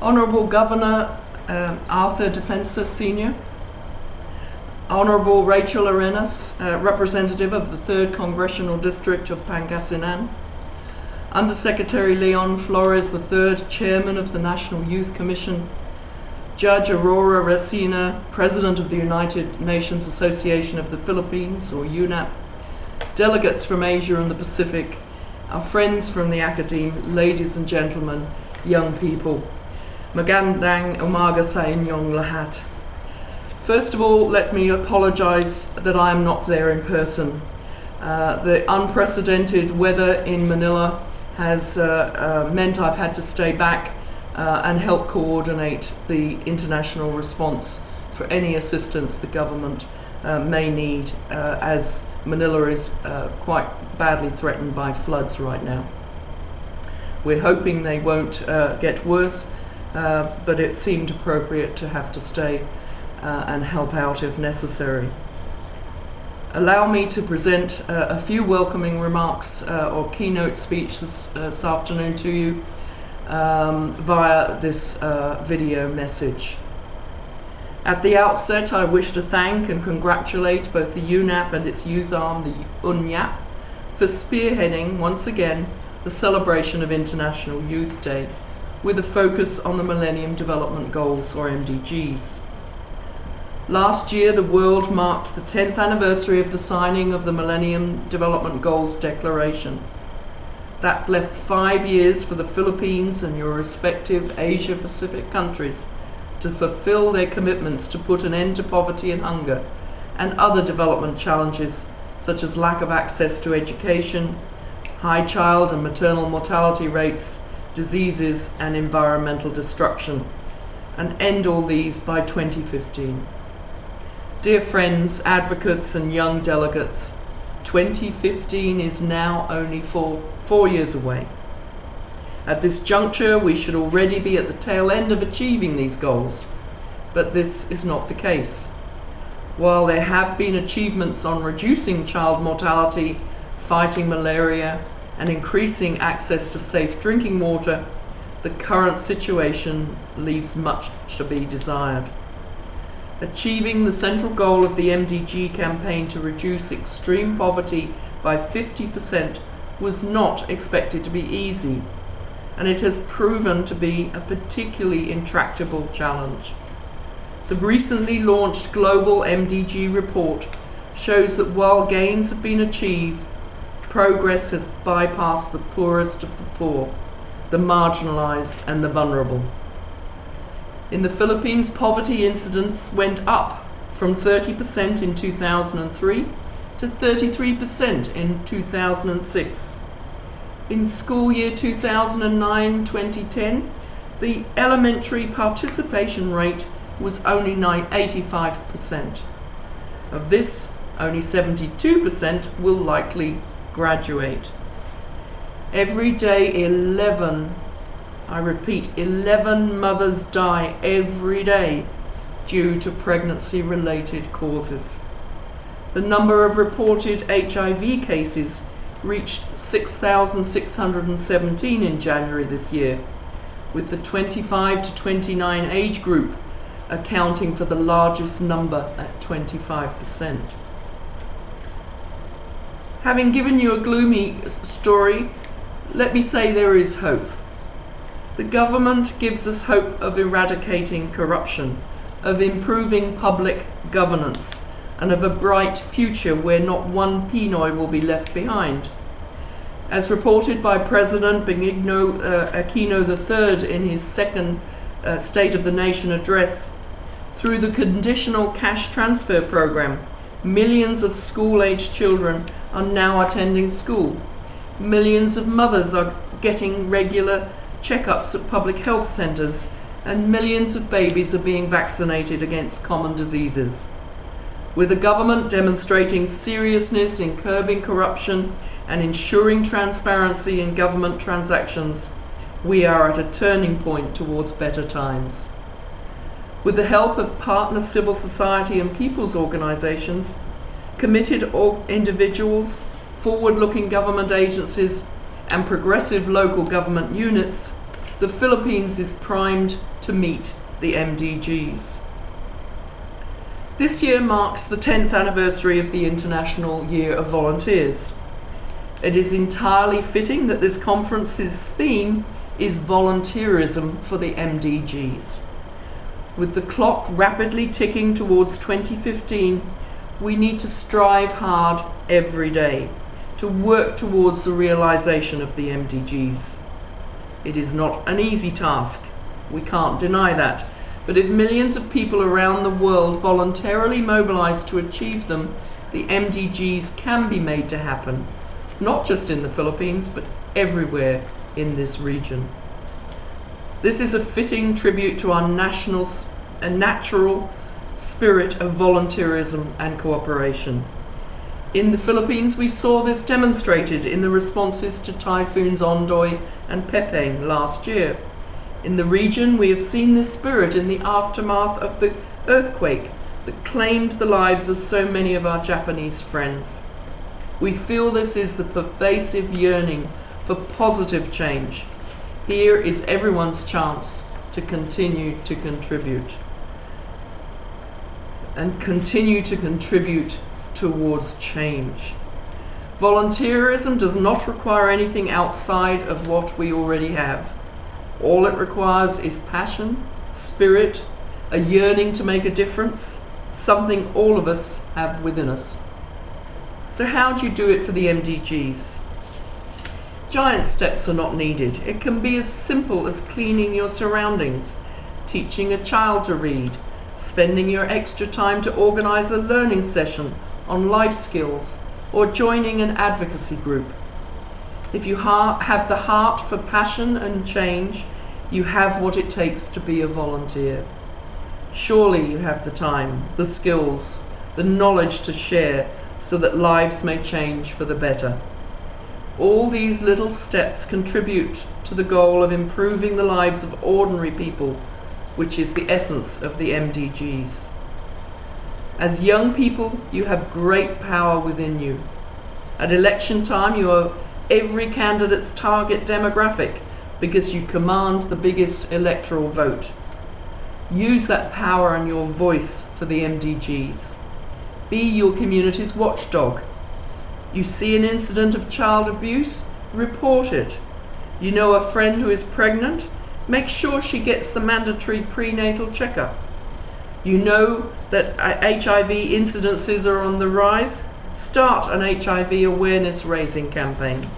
Honourable Governor Arthur Defensa Sr., Honourable Rachel Arenas, representative of the 3rd Congressional District of Pangasinan, Undersecretary Leon Flores III, Chairman of the National Youth Commission, Judge Aurora Resina, President of the United Nations Association of the Philippines, or UNAP, delegates from Asia and the Pacific, our friends from the academe, ladies and gentlemen, young people. Magandang umaga sa inyong lahat. First of all, let me apologize that I am not there in person. The unprecedented weather in Manila has meant I've had to stay back and help coordinate the international response for any assistance the government may need, as Manila is quite badly threatened by floods right now. We're hoping they won't get worse, but it seemed appropriate to have to stay and help out if necessary. Allow me to present a few welcoming remarks or keynote speech this afternoon to you via this video message. At the outset, I wish to thank and congratulate both the UNAP and its youth arm, the UNYAP, for spearheading, once again, the celebration of International Youth Day with a focus on the Millennium Development Goals, or MDGs. Last year, the world marked the 10th anniversary of the signing of the Millennium Development Goals Declaration. That left 5 years for the Philippines and your respective Asia-Pacific countries to fulfill their commitments to put an end to poverty and hunger and other development challenges such as lack of access to education, high child and maternal mortality rates, diseases and environmental destruction, and end all these by 2015. Dear friends, advocates and young delegates, 2015 is now only four years away. At this juncture, we should already be at the tail end of achieving these goals, but this is not the case. While there have been achievements on reducing child mortality, fighting malaria, and increasing access to safe drinking water, the current situation leaves much to be desired. Achieving the central goal of the MDG campaign to reduce extreme poverty by 50% was not expected to be easy, and it has proven to be a particularly intractable challenge. The recently launched Global MDG report shows that while gains have been achieved, progress has bypassed the poorest of the poor, the marginalized and the vulnerable. In the Philippines, poverty incidence went up from 30% in 2003 to 33% in 2006. In school year 2009-2010, the elementary participation rate was only 85%. Of this, only 72% will likely graduate. Every day 11 mothers die every day due to pregnancy-related causes. The number of reported HIV cases reached 6,617 in January this year, with the 25 to 29 age group accounting for the largest number at 25%. Having given you a gloomy story, let me say there is hope. The government gives us hope of eradicating corruption, of improving public governance, and of a bright future where not one Pinoy will be left behind. As reported by President Benigno Aquino III in his second State of the Nation address, through the conditional cash transfer program, millions of school-aged children are now attending school. Millions of mothers are getting regular checkups at public health centers, and millions of babies are being vaccinated against common diseases. With the government demonstrating seriousness in curbing corruption and ensuring transparency in government transactions, we are at a turning point towards better times. With the help of partner civil society and people's organizations, committed individuals, forward-looking government agencies, and progressive local government units, the Philippines is primed to meet the MDGs. This year marks the 10th anniversary of the International Year of Volunteers. It is entirely fitting that this conference's theme is volunteerism for the MDGs. With the clock rapidly ticking towards 2015, we need to strive hard every day to work towards the realization of the MDGs. It is not an easy task, we can't deny that, but if millions of people around the world voluntarily mobilize to achieve them, the MDGs can be made to happen, not just in the Philippines, but everywhere in this region. This is a fitting tribute to our natural spirit of volunteerism and cooperation. In the Philippines, we saw this demonstrated in the responses to typhoons Ondoy and Pepeng last year. In the region, we have seen this spirit in the aftermath of the earthquake that claimed the lives of so many of our Japanese friends. We feel this is the pervasive yearning for positive change. Here is everyone's chance to continue to contribute. And continue to contribute towards change. Volunteerism does not require anything outside of what we already have. All it requires is passion, spirit, a yearning to make a difference, something all of us have within us. So how do you do it for the MDGs? Giant steps are not needed. It can be as simple as cleaning your surroundings, teaching a child to read, spending your extra time to organize a learning session on life skills, or joining an advocacy group. If you have the heart for passion and change, you have what it takes to be a volunteer. Surely you have the time, the skills, the knowledge to share so that lives may change for the better. All these little steps contribute to the goal of improving the lives of ordinary people, which is the essence of the MDGs. As young people, you have great power within you. At election time, you are every candidate's target demographic because you command the biggest electoral vote. Use that power and your voice for the MDGs. Be your community's watchdog. You see an incident of child abuse? Report it. You know a friend who is pregnant? Make sure she gets the mandatory prenatal checkup. You know that HIV incidences are on the rise? Start an HIV awareness raising campaign.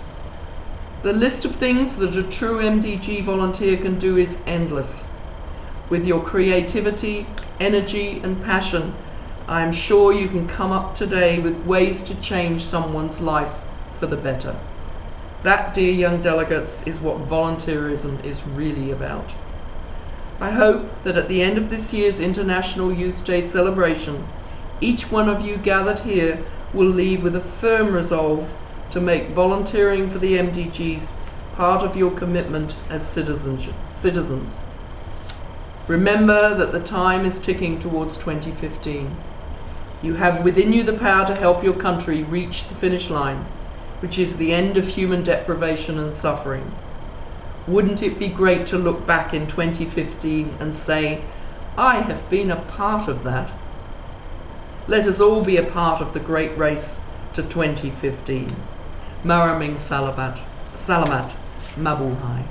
The list of things that a true MDG volunteer can do is endless. With your creativity, energy and passion, I am sure you can come up today with ways to change someone's life for the better. That, dear young delegates, is what volunteerism is really about. I hope that at the end of this year's International Youth Day celebration, each one of you gathered here will leave with a firm resolve to make volunteering for the MDGs part of your commitment as citizens. Remember that the time is ticking towards 2015. You have within you the power to help your country reach the finish line, which is the end of human deprivation and suffering. Wouldn't it be great to look back in 2015 and say, I have been a part of that? Let us all be a part of the great race to 2015. Maraming Salamat, Mabuhay.